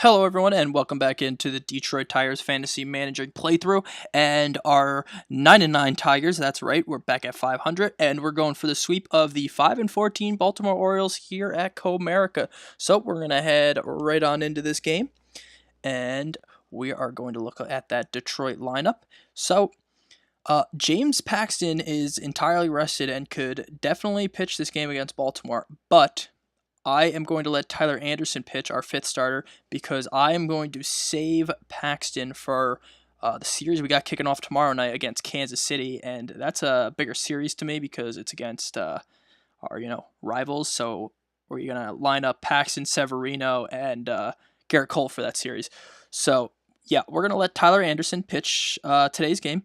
Hello, everyone, and welcome back into the Detroit Tigers Fantasy Managing playthrough. And our 9-9 Tigers, that's right, we're back at 500, and we're going for the sweep of the 5-14 Baltimore Orioles here at Comerica. So we're going to head right on into this game, and we are going to look at that Detroit lineup. So James Paxton is entirely rested and could definitely pitch this game against Baltimore, but I am going to let Tyler Anderson pitch, our fifth starter, because I am going to save Paxton for the series we got kicking off tomorrow night against Kansas City, and that's a bigger series to me because it's against our rivals. So we're gonna line up Paxton, Severino, and Garrett Cole for that series. So yeah, we're gonna let Tyler Anderson pitch today's game.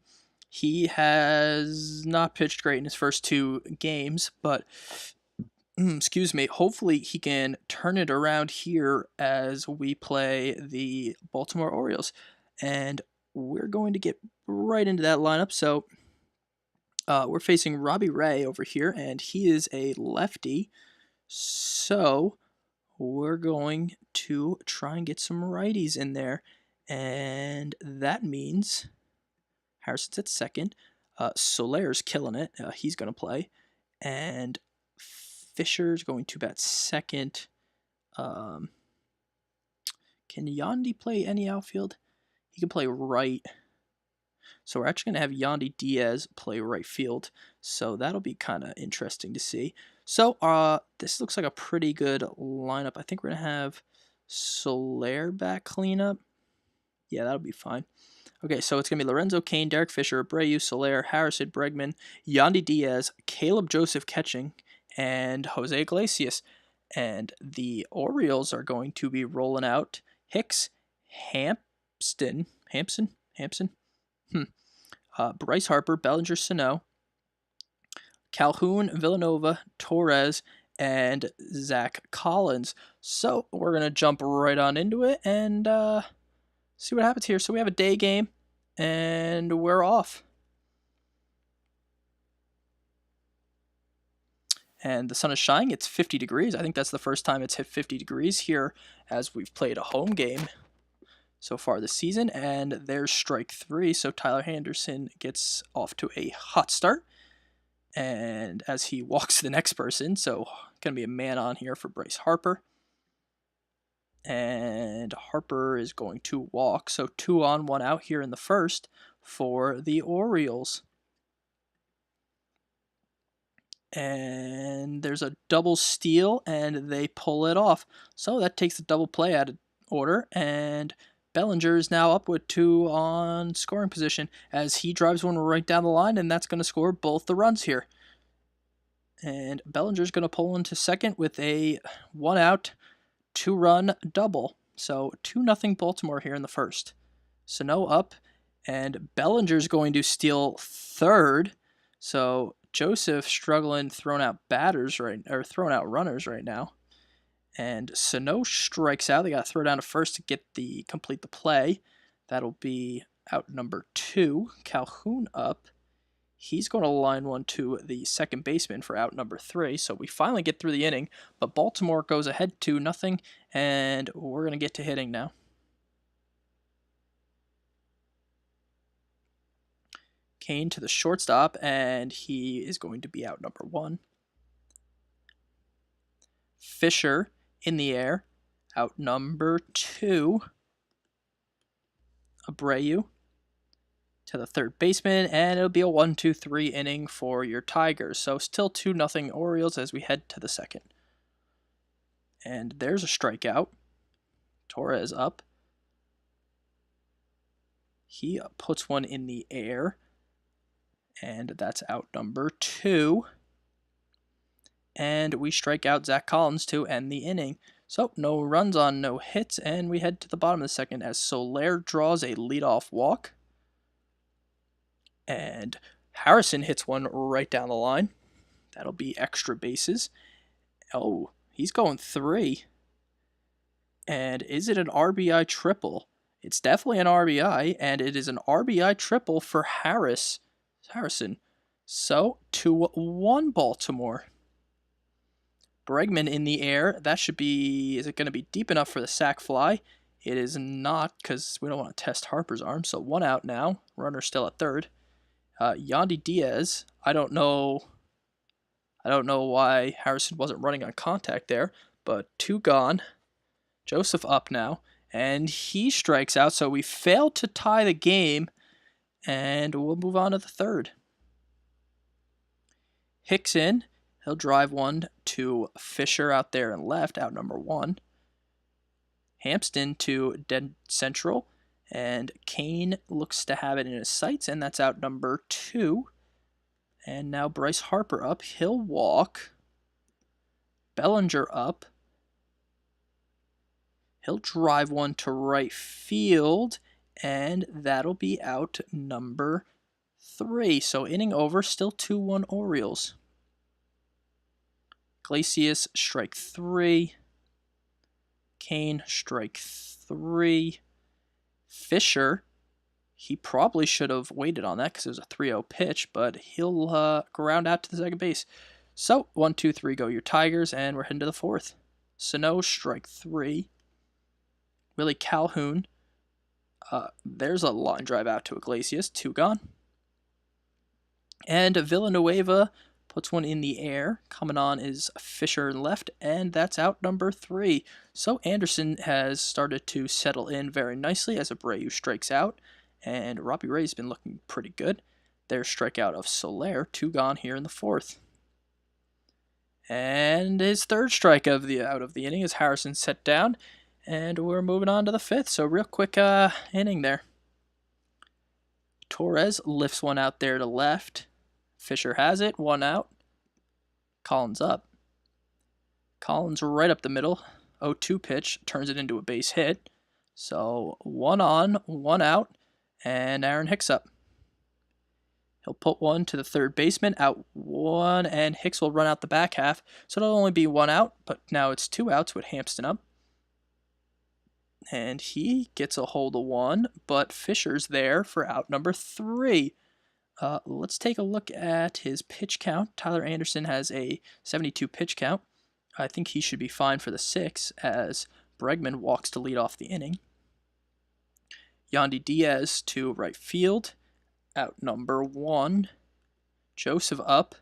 He has not pitched great in his first two games, but excuse me, hopefully he can turn it around here as we play the Baltimore Orioles. And we're going to get right into that lineup. So we're facing Robbie Ray over here, and he is a lefty. So we're going to try and get some righties in there. And that means Harrison's at second. Solaire's killing it. He's going to play. And Fisher's going to bat second. Can Yandy play any outfield? He can play right. So we're actually going to have Yandy Diaz play right field. So that'll be kind of interesting to see. So this looks like a pretty good lineup. I think we're going to have Solaire back cleanup. Yeah, that'll be fine. Okay, so it's going to be Lorenzo Cain, Derek Fisher, Abreu, Solaire, Harrison, Bregman, Yandy Diaz, Caleb Joseph catching, and Jose Iglesias. And the Orioles are going to be rolling out Hicks, Hampson, Bryce Harper, Bellinger, Sano, Calhoun, Villanova, Torres, and Zach Collins. So we're going to jump right on into it and see what happens here. So we have a day game, and we're off. And the sun is shining. It's 50 degrees. I think that's the first time it's hit 50 degrees here as we've played a home game so far this season. And there's strike three, so Tyler Anderson gets off to a hot start. And as he walks the next person, so going to be a man on here for Bryce Harper. And Harper is going to walk, so 2 on, 1 out here in the first for the Orioles. And there's a double steal, and they pull it off. So that takes the double play out of order, and Bellinger is now up with 2 on scoring position as he drives one right down the line, and that's going to score both the runs here. And Bellinger's going to pull into second with a 1 out, 2-run double. So 2-0 Baltimore here in the first. Sano up, and Bellinger's going to steal third. So Joseph struggling, throwing out runners right now. And Sano strikes out. They got to throw down to first to complete the play. That'll be out number 2. Calhoun up. He's going to line one to the second baseman for out number 3. So we finally get through the inning, but Baltimore goes ahead 2-0, and we're going to get to hitting now. Cain to the shortstop, and he is going to be out number 1. Fisher in the air, out number 2. Abreu to the third baseman, and it'll be a 1-2-3 inning for your Tigers. So still 2-0 Orioles as we head to the second. And there's a strikeout. Torres up. He puts one in the air, and that's out number 2. And we strike out Zach Collins to end the inning. So no runs on no hits, and we head to the bottom of the second as Solaire draws a leadoff walk. And Harrison hits one right down the line. That'll be extra bases. Oh, he's going 3. And is it an RBI triple? It's definitely an RBI, and it is an RBI triple for Harrison. So 2-1 Baltimore. Bregman in the air. That should be, is it going to be deep enough for the sac fly? It is not, because we don't want to test Harper's arm. So 1 out now. Runner still at third. Yandy Diaz. I don't know why Harrison wasn't running on contact there, but 2 gone. Joseph up now, and he strikes out. So we failed to tie the game, and we'll move on to the third. Hicks in. He'll drive one to Fisher out there and left, out number 1. Hampston to dead central, and Kane looks to have it in his sights, and that's out number 2. And now Bryce Harper up. He'll walk. Bellinger up. He'll drive one to right field, and that'll be out number 3. So inning over, still 2-1 Orioles. Glacius, strike 3. Kane, strike 3. Fisher, he probably should have waited on that because it was a 3-0 pitch, but he'll ground out to the second base. So 1, 2, 3 go your Tigers, and we're heading to the fourth. Sano, strike 3. Willie Calhoun, there's a line drive out to Iglesias, 2 gone. And Villanueva puts one in the air. Coming on is Fisher in left, and that's out number 3. So Anderson has started to settle in very nicely as Abreu strikes out, and Robbie Ray's been looking pretty good. There's strikeout of Soler, 2 gone here in the fourth. And his third strike out of the inning is Harrison set down, and we're moving on to the fifth. So real quick inning there. Torres lifts one out there to left. Fisher has it, 1 out. Collins up. Collins right up the middle. 0-2 pitch, turns it into a base hit. So 1 on, 1 out, and Aaron Hicks up. He'll put one to the third baseman, out 1, and Hicks will run out the back half. So it'll only be 1 out, but now it's 2 outs with Hampston up. And he gets a hold of 1, but Fisher's there for out number 3. Let's take a look at his pitch count. Tyler Anderson has a 72 pitch count. I think he should be fine for the 6 as Bregman walks to lead off the inning. Yandy Diaz to right field, out number 1. Joseph up.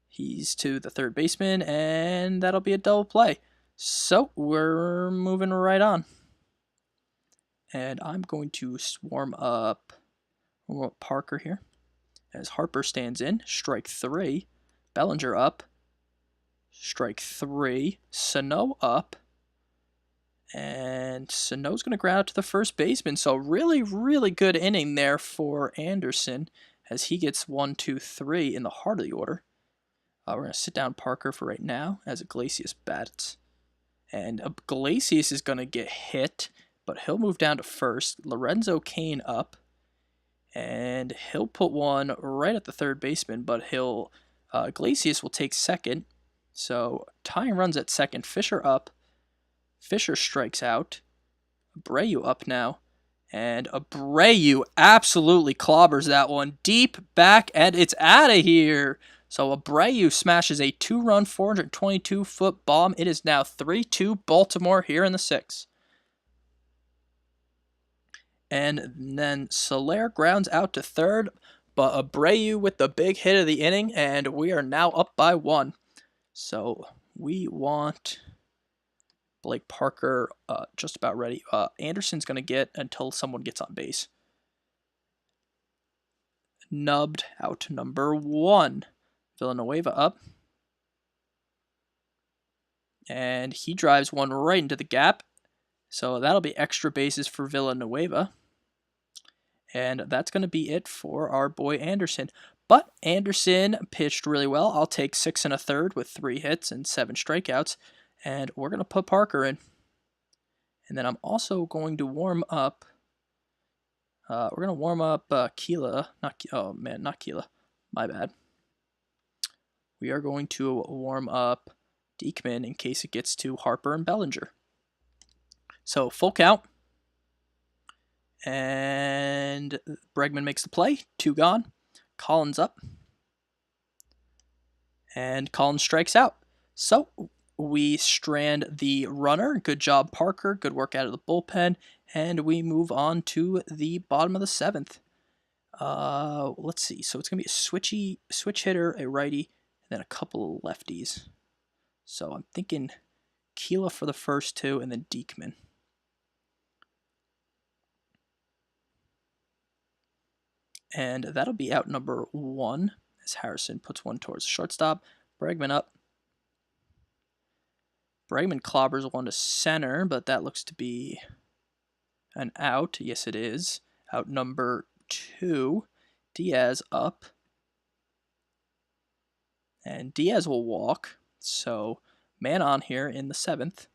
He's to the third baseman, and that'll be a double play. So we're moving right on. And I'm going to warm up Parker here. As Harper stands in, strike 3. Bellinger up, strike 3. Sano up, and Sano's going to ground out to the first baseman. So really, really good inning there for Anderson as he gets 1, 2, 3 in the heart of the order. We're going to sit down Parker for right now as Iglesias bats. And Iglesias is going to get hit, but he'll move down to first. Lorenzo Cain up. And he'll put one right at the third baseman, but Iglesias will take second. So tying runs at second. Fisher up. Fisher strikes out. Abreu up now. And Abreu absolutely clobbers that one deep back, and it's out of here. So Abreu smashes a 2-run, 422-foot bomb. It is now 3-2 Baltimore here in the 6th. And then Soler grounds out to third, but Abreu with the big hit of the inning, and we are now up by 1. So we want Blake Parker just about ready. Anderson's going to get until someone gets on base. Nubbed out number 1. Villanueva up. And he drives one right into the gap. So that'll be extra bases for Villanueva. And that's going to be it for our boy Anderson. But Anderson pitched really well. I'll take 6 1/3 with 3 hits and 7 strikeouts. And we're going to put Parker in. And then I'm also going to warm up. We're going to warm up Keela. Not Keela. My bad. We are going to warm up Diekman in case it gets to Harper and Bellinger. So full count. And Bregman makes the play. 2 gone. Collins up. And Collins strikes out. So we strand the runner. Good job, Parker. Good work out of the bullpen. And we move on to the bottom of the 7th. Let's see. So it's going to be a switch hitter, a righty, and then a couple of lefties. So I'm thinking Keela for the first 2, and then Diekman. And that'll be out number 1 as Harrison puts one towards the shortstop. Bregman up. Bregman clobbers one to center, but that looks to be an out. Yes, it is. Out number 2. Diaz up. And Diaz will walk. So man on here in the 7th.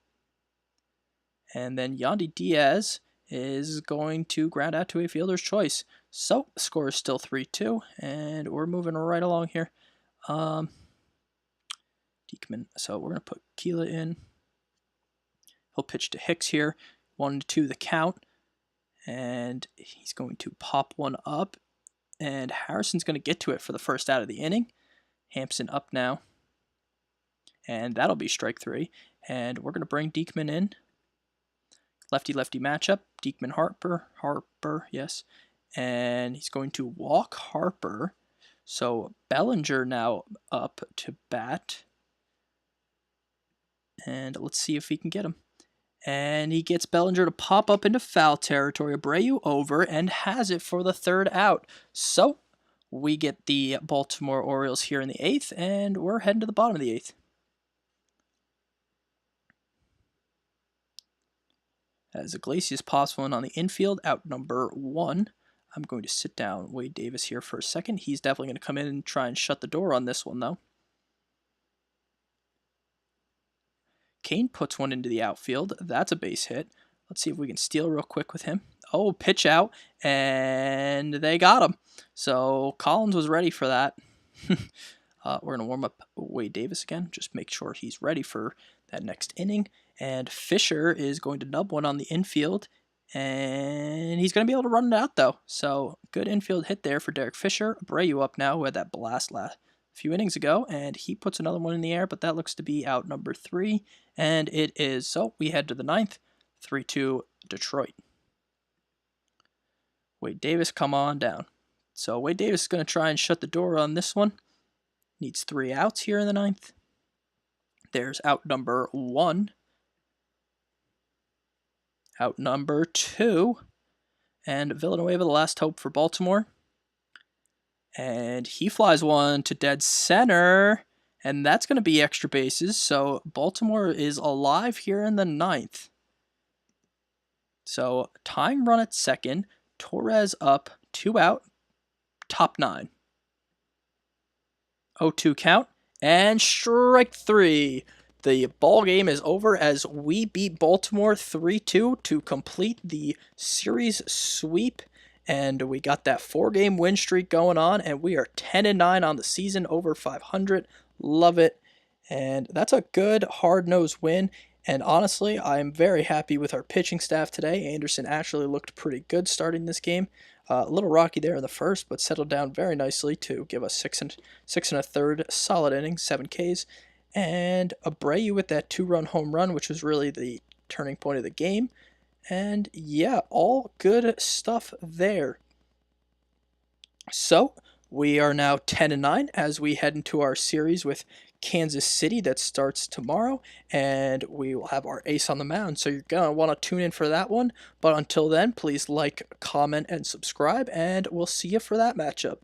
And then Yandy Diaz is going to ground out to a fielder's choice. So the score is still 3-2, and we're moving right along here. Diekman. So we're going to put Keela in. He'll pitch to Hicks here. 1-2 the count. And he's going to pop one up. And Harrison's going to get to it for the first out of the inning. Hampson up now. And that'll be strike 3. And we're going to bring Diekman in. Lefty-lefty matchup. Diekman Harper, yes. And he's going to walk Harper. So Bellinger now up to bat. And let's see if he can get him. And he gets Bellinger to pop up into foul territory. Abreu over and has it for the 3rd out. So we get the Baltimore Orioles here in the 8th, and we're heading to the bottom of the 8th. As Iglesias pops one on the infield, out number 1. I'm going to sit down Wade Davis here for a second. He's definitely going to come in and try and shut the door on this one, though. Kane puts one into the outfield. That's a base hit. Let's see if we can steal real quick with him. Oh, pitch out, and they got him. So Collins was ready for that. We're going to warm up Wade Davis again. Just make sure he's ready for that next inning. And Fisher is going to nub one on the infield. And he's going to be able to run it out, though. So good infield hit there for Derek Fisher. Abreu up now, who had that blast last few innings ago. And he puts another one in the air, but that looks to be out number 3. And it is. So we head to the 9th. 3-2 Detroit. Wade Davis, come on down. So Wade Davis is going to try and shut the door on this one. Needs 3 outs here in the 9th. There's out number 1. Out number 2. And Villanueva, the last hope for Baltimore. And he flies one to dead center. And that's going to be extra bases. So Baltimore is alive here in the 9th. So tying run at second. Torres up, 2 out, top 9. 0-2 count, and strike 3. The ball game is over as we beat Baltimore 3-2 to complete the series sweep. And we got that 4-game win streak going on, and we are 10-9 on the season, over 500. Love it. And that's a good, hard-nosed win. And honestly, I'm very happy with our pitching staff today. Anderson actually looked pretty good starting this game. A little rocky there in the first, but settled down very nicely to give us 6 1/3 solid innings, 7 Ks. And Abreu with that 2-run home run, which was really the turning point of the game. And yeah, all good stuff there. So we are now 10-9 as we head into our series with Kansas City that starts tomorrow, and we will have our ace on the mound. So you're going to want to tune in for that one. But until then, please like, comment, and subscribe, and we'll see you for that matchup.